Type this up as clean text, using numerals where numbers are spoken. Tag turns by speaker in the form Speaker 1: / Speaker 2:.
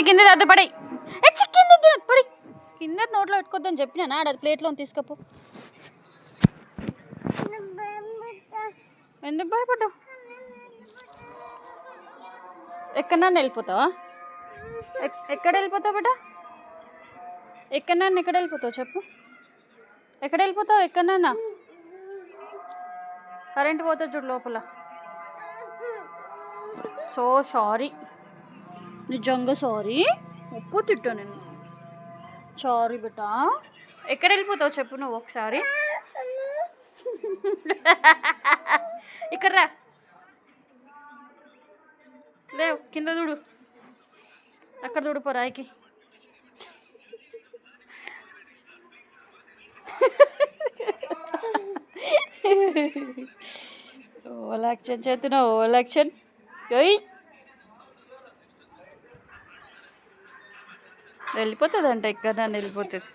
Speaker 1: కింద అడ్డు పడి చిక్కింది పడి కింద నోట్లో పెట్టుకోద్దని చెప్పినా అది ప్లేట్లో తీసుకపో. ఎందుకు భయపడ్డావు? ఎక్కడన్నా వెళ్ళిపోతావా? ఎక్కడ వెళ్ళిపోతావు బిడ్డ? ఎక్కడ వెళ్ళిపోతావు చెప్పు? ఎక్కడ వెళ్ళిపోతావు? ఎక్కడన్నా కరెంట్ పోతుంది చూడు లోపల. సో సారీ, నిజంగా సారీ. ఉప్పు తిట్టా నేను. సారీ బిడ్డ. ఎక్కడ వెళ్ళిపోతావు చెప్పు నువ్వు ఒకసారి. ఇక్కడ రా, లేవు కింద చూడు, అక్కడ చూడు రాయికి. ఓలాక్షన్ చేస్తున్నా, ఓలాక్షన్. వెళ్ళిపోతుంది అంట, ఎక్కడ నన్ను వెళ్ళిపోతుంది.